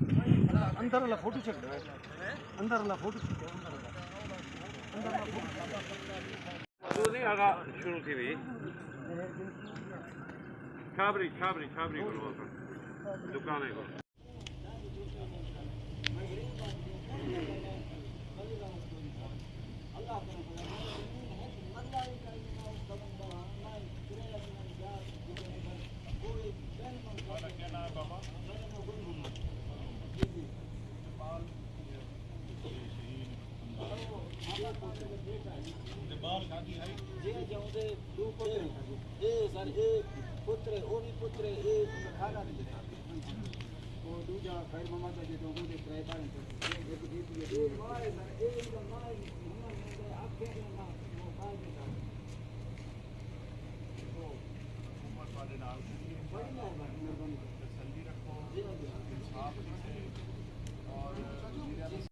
अंदर वाला photo check अंदर वाला फोटो आगा शुरू थी हुई छाबरी छाबरी छाबरी करो दुकान है पुत्र वो भी पुत्र एक खाना वो दूजा खैर मामा का जो लोगों ने ट्राई पाने थे एक मारे सर एक मारे आप क्या ना वो काल में था तो उम्र वाले नाम से बड़ी मेहरबानी तसल्ली रखो इंसाफ से